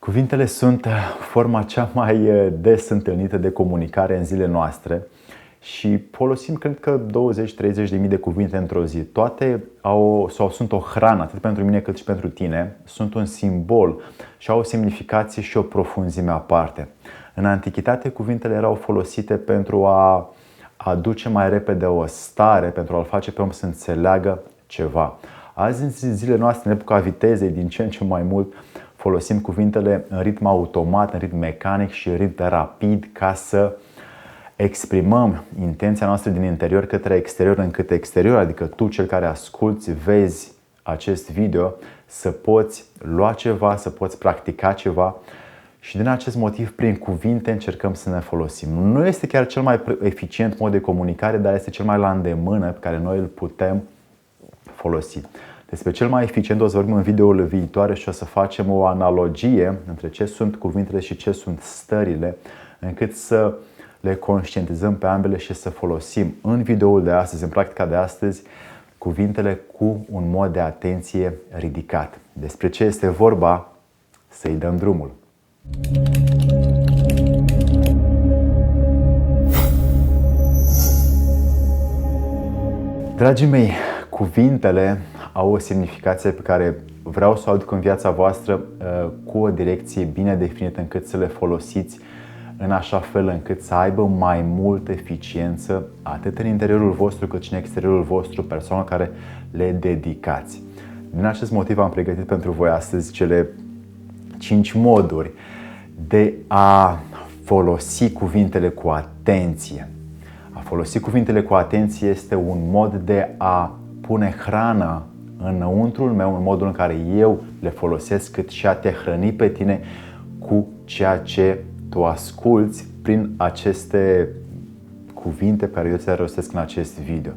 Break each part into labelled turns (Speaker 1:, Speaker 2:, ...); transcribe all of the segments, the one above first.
Speaker 1: Cuvintele sunt forma cea mai des întâlnită de comunicare în zilele noastre și folosim, cred că, 20-30 de mii de cuvinte într-o zi. Toate sunt o hrană, atât pentru mine cât și pentru tine, sunt un simbol și au o semnificație și o profunzime aparte. În antichitate, cuvintele erau folosite pentru a aduce mai repede o stare, pentru a-l face pe om să înțeleagă ceva. Azi, în zilele noastre, în epoca vitezei, din ce în ce mai mult, folosim cuvintele în ritm automat, în ritm mecanic și în ritm rapid ca să exprimăm intenția noastră din interior către exterior, încât exterior, adică tu, cel care asculți, vezi acest video, să poți lua ceva, să poți practica ceva și din acest motiv, prin cuvinte, încercăm să ne folosim. Nu este chiar cel mai eficient mod de comunicare, dar este cel mai la îndemână pe care noi îl putem folosi. Despre cel mai eficient o să vorbim în videoul viitoare și o să facem o analogie între ce sunt cuvintele și ce sunt stările, încât să le conștientizăm pe ambele și să folosim în videoul de astăzi, în practica de astăzi, cuvintele cu un mod de atenție ridicat. Despre ce este vorba, să-i dăm drumul. Dragii mei, cuvintele au o semnificație pe care vreau să o aduc în viața voastră cu o direcție bine definită, încât să le folosiți în așa fel încât să aibă mai multă eficiență atât în interiorul vostru cât și în exteriorul vostru, persoanelor care le dedicați. Din acest motiv am pregătit pentru voi astăzi cele 5 moduri de a folosi cuvintele cu atenție. A folosi cuvintele cu atenție este un mod de a pune hrană înăuntrul meu, în modul în care eu le folosesc, cât și a te hrăni pe tine cu ceea ce tu asculți prin aceste cuvinte pe care eu ți-le rostesc în acest video.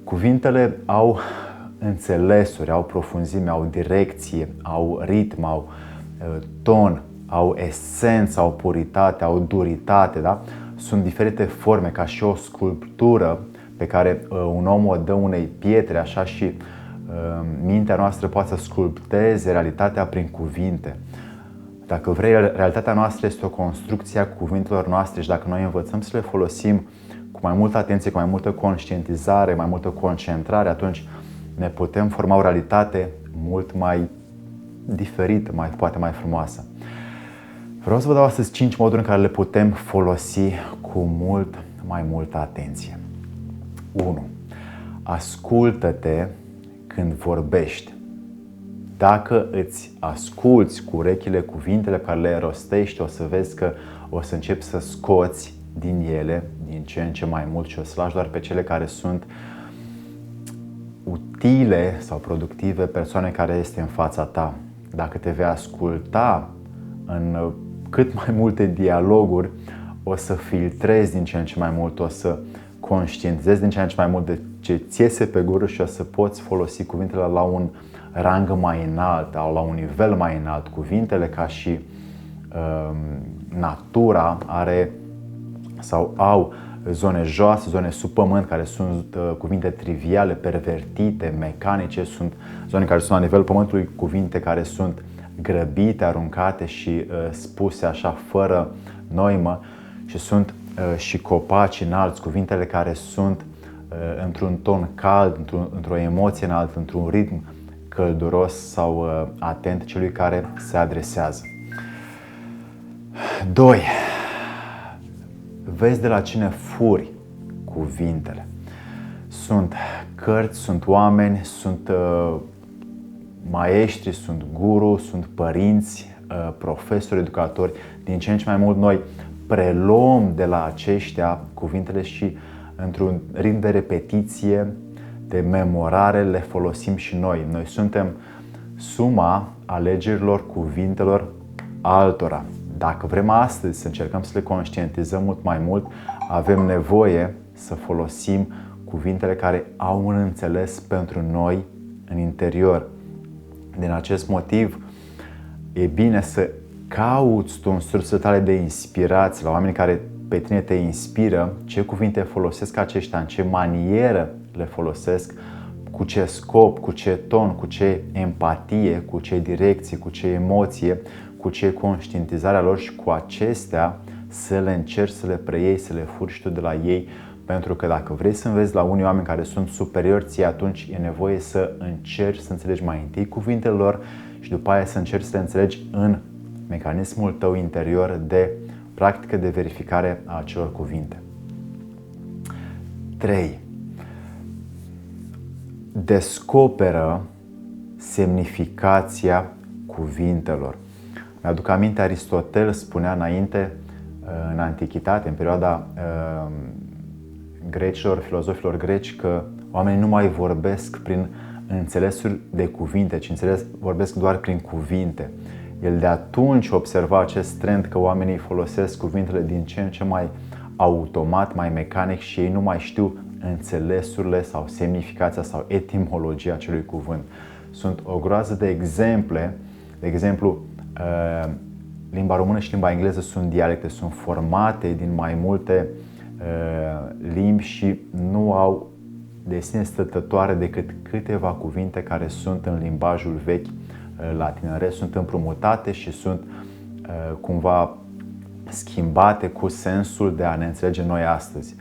Speaker 1: Cuvintele au înțelesuri, au profunzime, au direcție, au ritm, au ton, au esență, au puritate, au duritate, da? Sunt diferite forme, ca și o sculptură pe care un om o dă unei pietre, așa și mintea noastră poate să sculpteze realitatea prin cuvinte. Dacă vrei, realitatea noastră este o construcție a cuvintelor noastre și dacă noi învățăm să le folosim cu mai multă atenție, cu mai multă conștientizare, mai multă concentrare, atunci ne putem forma o realitate mult mai diferită, poate mai frumoasă. Vreau să vă dau astăzi 5 moduri în care le putem folosi cu mai multă atenție. 1. Ascultă-te când vorbești. Dacă îți asculți cu urechile cuvintele pe care le rostești, o să vezi că o să începi să scoți din ele din ce în ce mai mult și o să lași doar pe cele care sunt utile sau productive persoane care este în fața ta. Dacă te vei asculta în cât mai multe dialoguri, o să filtrezi din ce în ce mai mult, o să conștientizezi din ce în ce mai mult de ce ți iese pe gură și o să poți folosi cuvintele la un rang mai înalt, la un nivel mai înalt. Cuvintele, ca și natura, au zone joase, zone sub pământ, care sunt cuvinte triviale, pervertite, mecanice, sunt zone care sunt la nivelul pământului, cuvinte care sunt grăbite, aruncate și spuse așa fără noimă, și sunt și copaci înalți, cuvintele care sunt într-un ton cald, într-o emoție înaltă, într-un ritm călduros sau atent celui care se adresează. 2. Vezi de la cine furi cuvintele. Sunt cărți, sunt oameni, sunt maestri, sunt guru, sunt părinți, profesori, educatori. Din ce în ce mai mult noi preluăm de la aceștia cuvintele și într-un ritm de repetiție, de memorare, le folosim și noi. Noi suntem suma alegerilor cuvintelor altora. Dacă vrem astăzi să încercăm să le conștientizăm mult mai mult, avem nevoie să folosim cuvintele care au un înțeles pentru noi în interior. Din acest motiv, e bine să cauți tu în sursele tale de inspirație, la oameni care pe tine te inspiră, ce cuvinte folosesc aceștia, în ce manieră le folosesc, cu ce scop, cu ce ton, cu ce empatie, cu ce direcție, cu ce emoție, cu ce e conștientizarea lor și cu acestea să le încerci să le preiei, să le furi și tu de la ei. Pentru că dacă vrei să înveți la unii oameni care sunt superiori ție, atunci e nevoie să încerci să înțelegi mai întâi cuvintele lor și după aia să încerci să le înțelegi în mecanismul tău interior de practică de verificare a acelor cuvinte. 3. Descoperă semnificația cuvintelor. Mi-aduc aminte, Aristotel spunea înainte, în antichitate, în perioada grecilor, filozofilor greci, că oamenii nu mai vorbesc prin înțelesuri de cuvinte, ci vorbesc doar prin cuvinte. El de atunci observa acest trend că oamenii folosesc cuvintele din ce în ce mai automat, mai mecanic și ei nu mai știu înțelesurile sau semnificația sau etimologia acelui cuvânt. Sunt o groază de exemple. De exemplu, limba română și limba engleză sunt dialecte, sunt formate din mai multe limbi și nu au de sine stătătoare decât câteva cuvinte care sunt în limbajul vechi latin. În rest sunt împrumutate și sunt cumva schimbate cu sensul de a ne înțelege noi astăzi.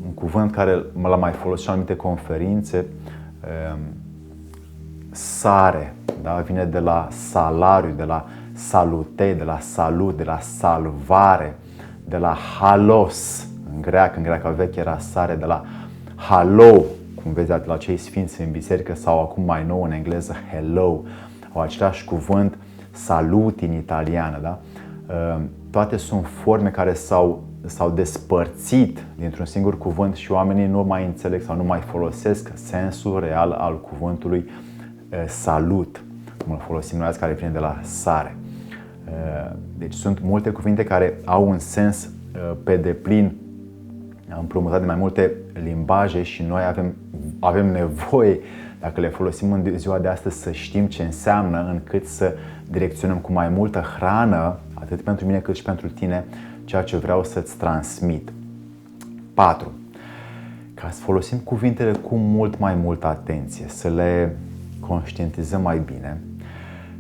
Speaker 1: Un cuvânt care l-am mai folosit în anumite conferințe, sare, da? Vine de la salariu, de la salute, de la salut, de la salvare, de la halos, în greacă veche era sare, de la halo, cum vezi la cei sfinți în biserică, sau acum mai nou în engleză hello, au același cuvânt salut în italiană, da? Toate sunt forme care s-au despărțit dintr-un singur cuvânt și oamenii nu mai înțeleg sau nu mai folosesc sensul real al cuvântului salut, cum îl folosim noi azi, care vine de la sare. Deci sunt multe cuvinte care au un sens pe deplin împrumutat de mai multe limbaje și noi avem nevoie, dacă le folosim în ziua de astăzi, să știm ce înseamnă, încât să direcționăm cu mai multă hrană, atât pentru mine cât și pentru tine, ceea ce vreau să-ți transmit. 4. Ca să folosim cuvintele cu mult mai multă atenție, să le conștientizăm mai bine,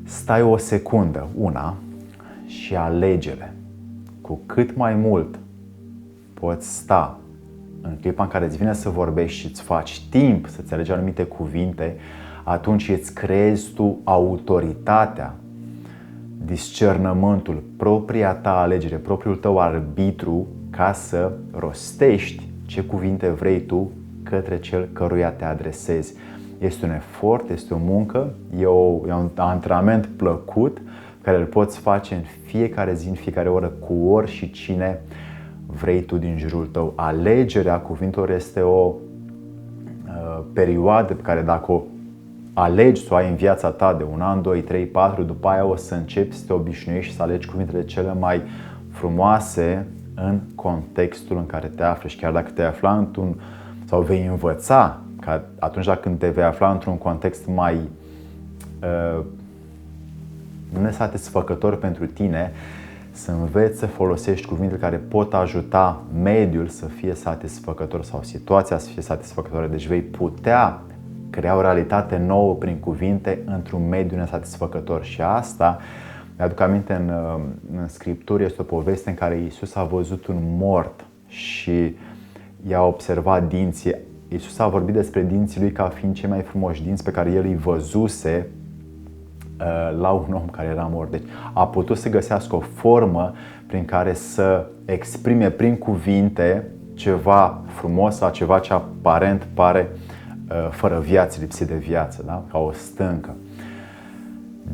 Speaker 1: stai o secundă, una, și alege-le. Cu cât mai mult poți sta în clipa în care îți vine să vorbești și îți faci timp să-ți alegi anumite cuvinte, atunci îți creezi tu autoritatea, discernământul, propria ta alegere, propriul tău arbitru ca să rostești ce cuvinte vrei tu către cel căruia te adresezi. Este un efort, este o muncă, e un antrenament plăcut care îl poți face în fiecare zi, în fiecare oră, cu ori și cine vrei tu din jurul tău. Alegerea cuvintelor este o perioadă pe care dacă o alegi să o ai în viața ta de 1 an, 2, 3, 4, după aia o să începi să te obișnuiești și să alegi cuvintele cele mai frumoase în contextul în care te afli. Și chiar dacă te afla sau vei învăța, că atunci când te vei afla într-un context mai nesatisfăcător pentru tine, să înveți să folosești cuvinte care pot ajuta mediul să fie satisfăcător sau situația să fie satisfăcătoare. Deci vei putea crea o realitate nouă prin cuvinte într-un mediu nesatisfăcător. Și asta, mi-aduc aminte în Scripturi, este o poveste în care Iisus a văzut un mort și i-a observat dinții. Iisus a vorbit despre dinții lui ca fiind cei mai frumoși dinți pe care el îi văzuse la un om care era mort. Deci a putut să găsească o formă prin care să exprime prin cuvinte ceva frumos sau ceva ce aparent pare fără viață, lipsit de viață, da? Ca o stâncă.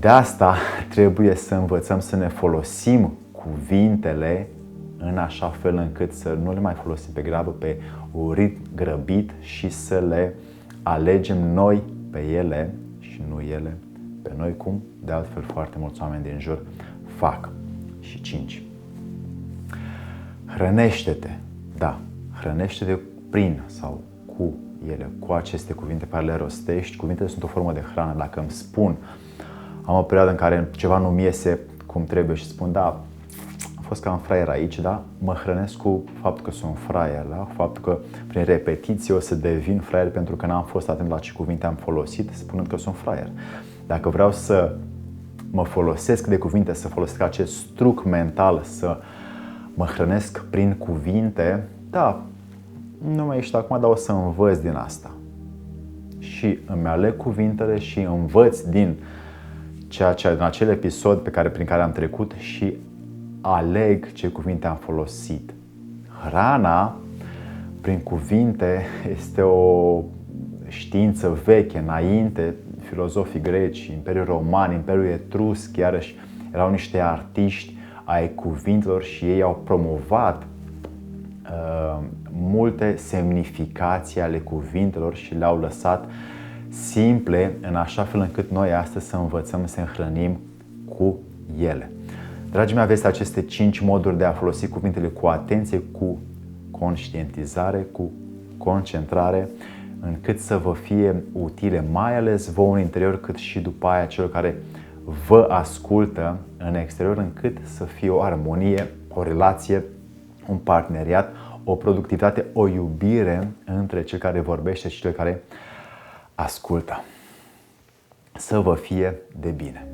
Speaker 1: De asta trebuie să învățăm să ne folosim cuvintele în așa fel încât să nu le mai folosim pe grabă, pe un ritm grăbit și să le alegem noi pe ele și nu ele pe noi, cum de altfel foarte mulți oameni din jur fac. Și 5. Hrănește-te. Da, hrănește-te prin sau cu ele, cu aceste cuvinte pe care le rostești. Cuvintele sunt o formă de hrană. Dacă îmi spun, am o perioadă în care ceva nu-mi iese cum trebuie și spun, da, am fost cam fraier aici, da, mă hrănesc cu faptul că sunt fraier, da, cu faptul că prin repetiție o să devin fraier pentru că n-am fost atent la ce cuvinte am folosit, spunând că sunt fraier. Dacă vreau să mă folosesc de cuvinte, să folosesc acest truc mental, să mă hrănesc prin cuvinte, da, nu mai ești acum, dar o să învăț din asta. Și îmi aleg cuvintele și învăț din din acel episod prin care am trecut și aleg ce cuvinte am folosit. Hrana prin cuvinte este o știință veche. Înainte, filozofii greci, Imperiul Roman, Imperiul Etrusc, iarăși erau niște artiști ai cuvintelor și ei au promovat multe semnificații ale cuvintelor și le-au lăsat simple, în așa fel încât noi astăzi să învățăm să ne hrănim cu ele. Dragii mei, aveți aceste 5 moduri de a folosi cuvintele cu atenție, cu conștientizare, cu concentrare, încât să vă fie utile, mai ales vouă în interior, cât și după aia celor care vă ascultă în exterior, încât să fie o armonie, o relație, un parteneriat, o productivitate, o iubire între cel care vorbește și cel care ascultă. Să vă fie de bine!